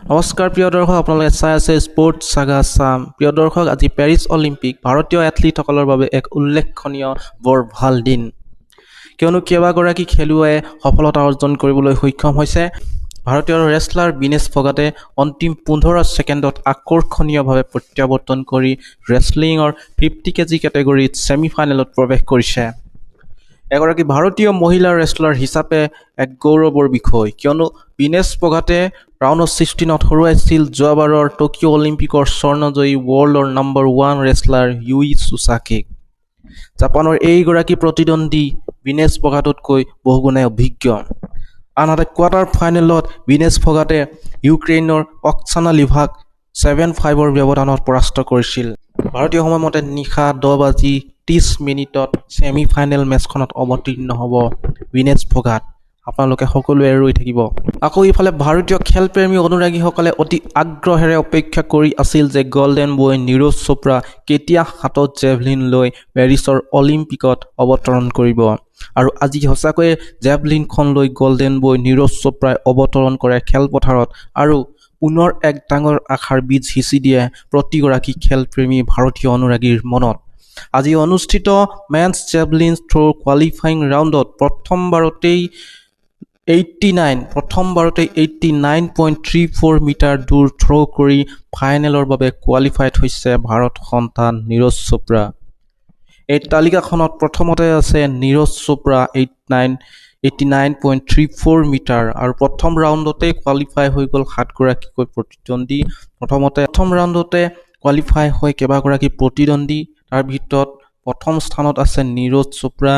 নমস্কাৰ প্ৰিয় দৰ্শক, আপোনালোকে চাই আছে স্পৰ্টছ সাগা চাম। প্ৰিয় দৰ্শক, আজি পেৰিছ অলিম্পিক ভাৰতীয় এথলীটসকলৰ বাবে এক উল্লেখনীয় বৰ ভাল দিন, কিয়নো কেইবাগৰাকী খেলুৱৈয়ে সফলতা অৰ্জন কৰিবলৈ সক্ষম হৈছে। ভাৰতীয় ৰেছলাৰ বিনেশ ফগাটে অন্তিম 15 ছেকেণ্ডত আকৰ্ষণীয়ভাৱে প্ৰত্যাৱৰ্তন কৰি ৰেছলিঙৰ 50 কেজি কেটেগৰীত ছেমিফাইনেলত প্ৰৱেশ কৰিছে। এগৰাকী ভাৰতীয় মহিলা ৰেছলাৰ হিচাপে এক গৌৰৱৰ বিষয়, কিয়নো বিনেশ ফগাটে ৰাউণ্ড অফ 16ত হৰুৱাইছিল যোৱাবাৰৰ টকিঅ' অলিম্পিকৰ স্বৰ্ণজয়ী ৱৰ্ল্ডৰ নম্বৰ 1 ৰেছলাৰ ইউই চুচাকিক। জাপানৰ এইগৰাকী প্ৰতিদ্বন্দ্বী বিনেশ ফগাটতকৈ বহুগুণে অভিজ্ঞ। আনহাতে কোৱাৰ্টাৰ ফাইনেলত বিনেশ ফগাটে ইউক্ৰেইনৰ অক্সানা লিভাক 7-5 ব্যৱধানত পৰাস্ত কৰিছিল। ভাৰতীয় সময়মতে নিশা 10:30 ছেমিফাইনেল মেচখনত অৱতীৰ্ণ হ'ব বিনেশ ফগাট। আপোনালোকে সকলোৱে ৰৈ থাকিব। আকৌ ইফালে ভাৰতীয় খেলপ্ৰেমী অনুৰাগীসকলে অতি আগ্ৰহেৰে অপেক্ষা কৰি আছিল যে গল্ডেন বয় নীৰজ চোপ্ৰা কেতিয়া হাতত জেভলিন লৈ পেৰিছৰ অলিম্পিকত অৱতৰণ কৰিব। আৰু আজি সঁচাকৈয়ে জেভলিনখন লৈ গল্ডেন বয় নীৰজ চোপ্ৰাই অৱতৰণ কৰে খেলপথাৰত আৰু পুনৰ এক ডাঙৰ আশাৰ বীজ সিঁচি দিয়ে প্ৰতিগৰাকী খেলপ্ৰেমী ভাৰতীয় অনুৰাগীৰ মনত। আজি অনুষ্ঠিত মেন্স জেভলিন থ্ৰ' কোৱালিফাইং ৰাউণ্ডত প্ৰথমবাৰতেই 89.34 মিটাৰ দূৰ থ্ৰ' কৰি ফাইনেলৰ বাবে কোৱালিফাইড হৈছে ভাৰত সন্তান নীৰজ চোপ্ৰা। এই তালিকাখনত প্ৰথমতে আছে নীৰজ চোপ্ৰা 89.34 মিটাৰ আৰু প্ৰথম ৰাউণ্ডতে কোৱালিফাই হৈ গ'ল 7গৰাকীকৈ প্ৰতিদ্বন্দ্বী। প্ৰথম ৰাউণ্ডতে কোৱালিফাই হৈ কেইবাগৰাকী প্ৰতিদ্বন্দ্বী, তাৰ ভিতৰত প্ৰথম স্থানত আছে নীৰজ চোপ্ৰা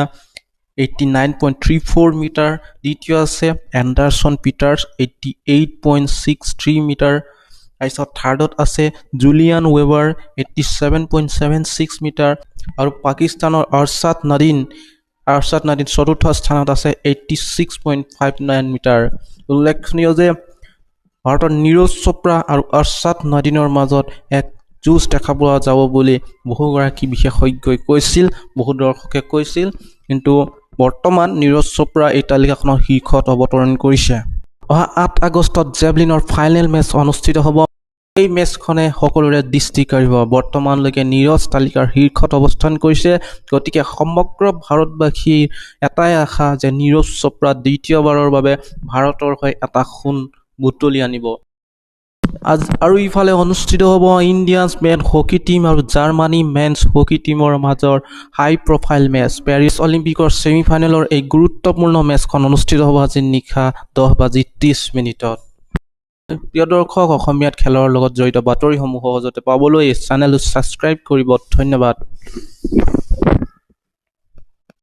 89.34 মিটাৰ, দ্বিতীয় আছে এণ্ডাৰছন পিটাৰ্ছ 88.63 মিটাৰ, তাৰপিছত থাৰ্ডত আছে জুলিয়ান ৱেবাৰ 87.76 মিটাৰ আৰু পাকিস্তানৰ আৰশ্বাদ নাদিন চতুৰ্থ স্থানত আছে 86.59 মিটাৰ। উল্লেখনীয় যে ভাৰতৰ নীৰজ চোপ্ৰা আৰু আৰশ্বাদ নাদিনৰ মাজত এক যুঁজ দেখা পোৱা যাব বুলি বহুগৰাকী বিশেষজ্ঞই কৈছিল, বহু দৰ্শকে কৈছিল, কিন্তু বৰ্তমান নীৰজ চোপ্ৰা এই তালিকাখনৰ শীৰ্ষত অৱতৰণ কৰিছে। অহা 8 আগষ্টত জেভলিনৰ ফাইনেল মেচ অনুষ্ঠিত হ'ব। এই মেচখনে সকলোৰে দৃষ্টি কাঢ়িব। বৰ্তমানলৈকে নীৰজ তালিকাৰ শীৰ্ষত অৱস্থান কৰিছে, গতিকে সমগ্ৰ ভাৰতবাসীৰ এটাই আশা যে নীৰজ চোপ্ৰা দ্বিতীয়বাৰৰ বাবে ভাৰতৰ হৈ এটা সোণ বুটলি আনিব। আৰু ইফালে অনুষ্ঠিত হ'ব ইণ্ডিয়াছ মেন হকী টীম আৰু জাৰ্মানী মেন্স হকী টীমৰ মাজৰ হাই প্ৰফাইল মেচ। পেৰিছ অলিম্পিকৰ ছেমিফাইনেলৰ এই গুৰুত্বপূৰ্ণ মেচখন অনুষ্ঠিত হ'ব আজি নিশা 10:30। প্ৰিয় দৰ্শক, অসমীয়াত খেলৰ লগত জড়িত বাতৰিসমূহ সহজতে পাবলৈ এই চেনেলটো ছাবস্ক্ৰাইব কৰিব। ধন্যবাদ।